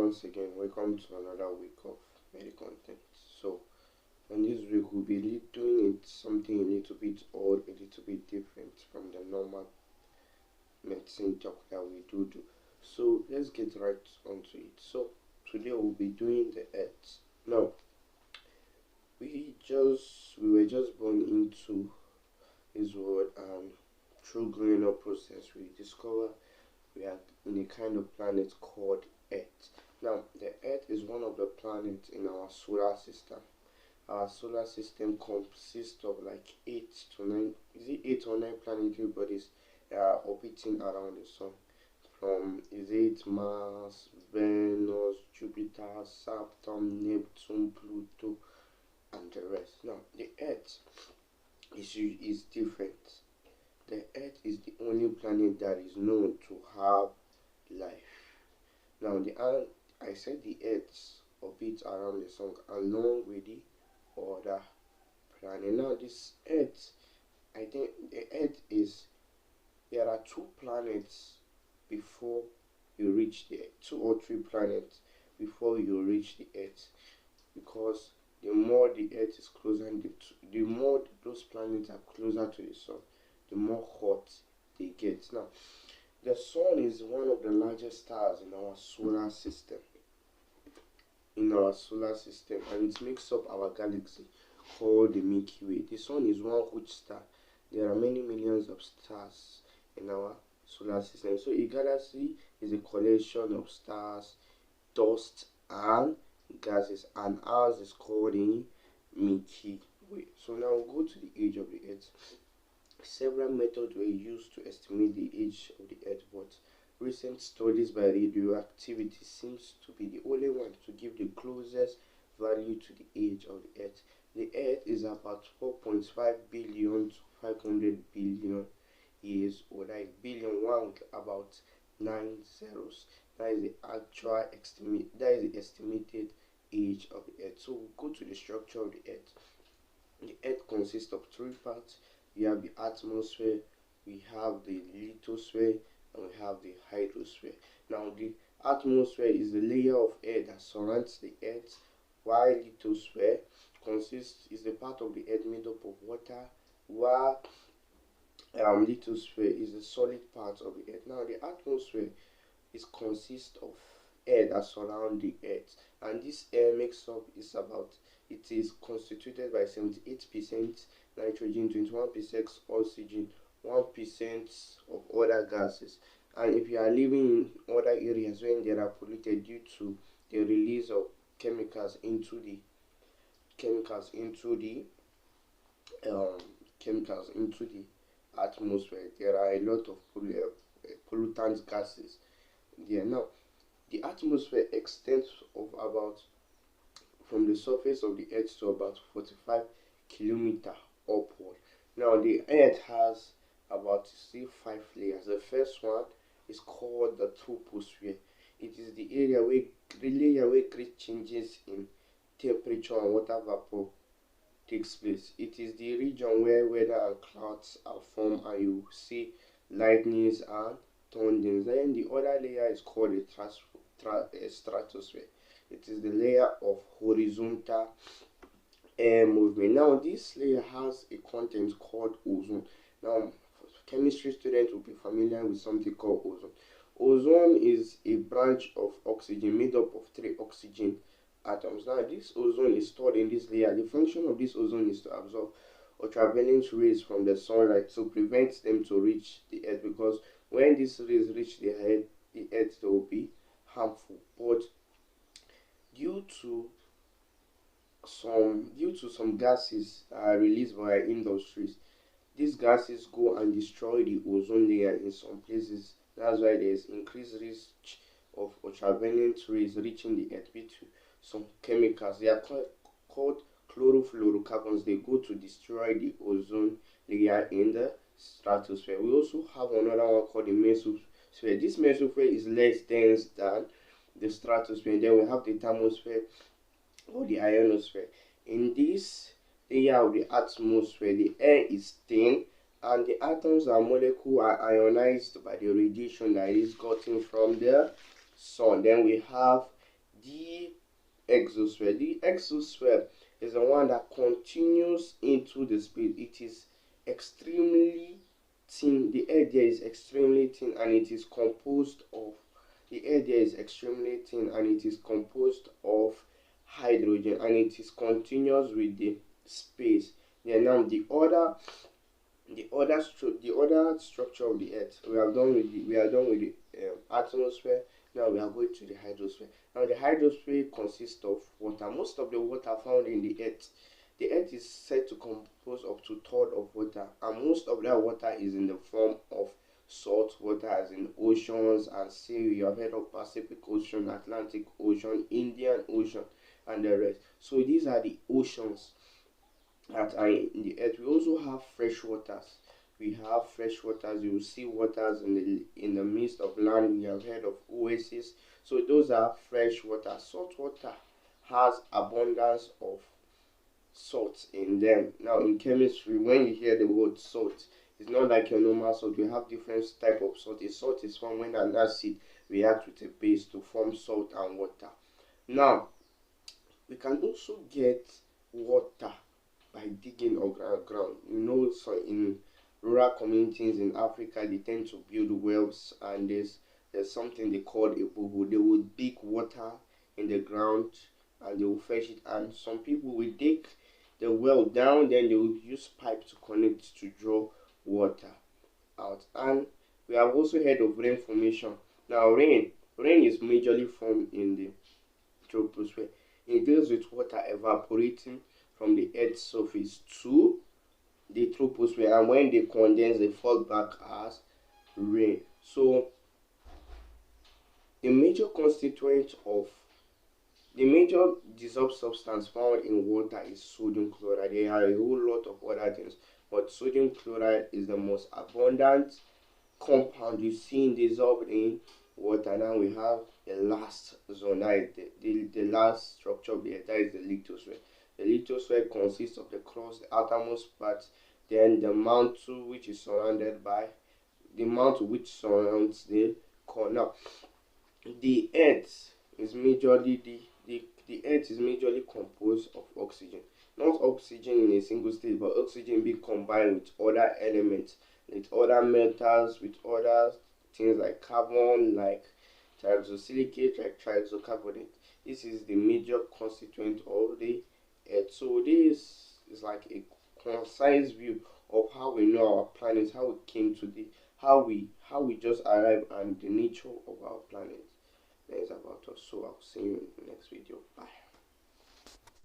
once again, welcome to another week of medical content. So, in this week, we'll be doing something a little bit odd, a little bit different from the normal medicine talk that we do. So, let's get right onto it. So, today we'll be doing the earth. Now, we were just born into this world, and through growing up process, we discover we are in a kind of planet called Earth. Now, the Earth is one of the planets in our solar system. Our solar system consists of like 8 or 9 planetary bodies that are orbiting around the sun. From Mars, Venus, Jupiter, Saturn, Neptune, Pluto, and the rest. Now, the Earth is different. The Earth is the only planet that is known to have life. Now, I said the Earth orbits around the sun along with the other planet. Now, this Earth, I think the Earth there are 2 planets before you reach the Earth, 2 or 3 planets before you reach the Earth, because the more the Earth is closer, and the more those planets are closer to the sun, the more hot they get. Now, the sun is one of the largest stars in our solar system. And it makes up our galaxy called the Milky Way. The sun is one huge star. There are many millions of stars in our solar system. So a galaxy is a collection of stars, dust, and gases, and ours is called the Milky Way. So now we'll go to the age of the Earth. Several methods were used to estimate the age of the Earth, but recent studies by radioactivity seems to be the only one to give the closest value to the age of the Earth. The Earth is about 4.5 billion to 500 billion years old. Like billion one with about 9 zeros. That is the actual estimate. That is the estimated age of the Earth. So we'll go to the structure of the Earth. The Earth consists of 3 parts. We have the atmosphere, we have the lithosphere, and we have the hydrosphere. Now, the atmosphere is the layer of air that surrounds the Earth, while lithosphere is the part of the Earth made up of water, while lithosphere is the solid part of the Earth. Now, the atmosphere consists of air that surrounds the Earth, and this air it is constituted by 78% nitrogen, 21% oxygen, 1% of other gases. And if you are living in other areas when they are polluted due to the release of chemicals into the atmosphere, there are a lot of pollutant gases there. Now, the atmosphere extends from the surface of the Earth to about 45 kilometers upward. Now, the Earth has about 5 layers. The first one is called the troposphere. It is the layer where great changes in temperature and water vapor takes place. It is the region where weather and clouds are formed, and you see lightnings and thunderings. Then the other layer is called the stratosphere. It is the layer of horizontal air movement. Now, this layer has a content called ozone. Now, chemistry students will be familiar with something called ozone. Ozone is a branch of oxygen made up of 3 oxygen atoms. Now, this ozone is stored in this layer. The function of this ozone is to absorb ultraviolet rays from the sunlight to prevent them to reach the Earth, because when these rays reach the Earth, they will be harmful. But due to some gases that are released by industries, these gases go and destroy the ozone layer in some places. That's why there is increased risk of ultraviolet rays reaching the Earth due to some chemicals. They are called chlorofluorocarbons. They go to destroy the ozone layer in the stratosphere. We also have another one called the mesosphere. This mesosphere is less dense than the stratosphere. And then we have the thermosphere or the ionosphere. In this layer of the atmosphere, the air is thin, and the atoms and molecules are ionized by the radiation that is gotten from the sun. Then we have the exosphere. The exosphere is the one that continues into the space. It is extremely thin. The air there is extremely thin, and it is composed of hydrogen, and it is continuous with the space. Then now the other structure of the earth. We are done with the atmosphere. Now we are going to the hydrosphere. Now the hydrosphere consists of water. Most of the water found in the earth. The earth is said to compose up to third of water, and most of that water is in the form of salt water, as in oceans and sea. You have heard of Pacific Ocean, Atlantic Ocean, Indian Ocean, and the rest. So these are the oceans that are in the earth. We also have fresh waters. We have fresh waters. You will see waters in the midst of land. You have heard of oases. So those are fresh water. Salt water has abundance of salt in them. Now in chemistry, when you hear the word salt, it's not like your normal salt. We have different type of salt. A salt is formed when an acid reacts with a base to form salt and water. Now we can also get water by digging underground. You know, so in rural communities in Africa, they tend to build wells, and there's something they call a borehole. They will dig water in the ground and they will fetch it, and some people will dig the well down, then they will use pipe to connect to draw water out. And we have also heard of rain formation. Now rain is majorly formed in the troposphere. It deals with water evaporating from the earth's surface to the troposphere, and when they condense they fall back as rain. So the major dissolved substance found in water is sodium chloride. There are a whole lot of other things, but sodium chloride is the most abundant compound you see dissolved in water. Now we have the last zone, that is the last structure of the earth, that is the lithosphere. The lithosphere consists of the crust, the outermost part, then the mantle which surrounds the core. Now the earth is majorly the earth is majorly composed of oxygen. Not oxygen in a single state, but oxygen being combined with other elements, with other metals, with other things like carbon, like trioxosilicate, like triisocarbonate. This is the major constituent of the earth. So this is like a concise view of how we know our planet, how we came to the how we just arrived, and the nature of our planet. That is about us. So I'll see you in the next video. Bye.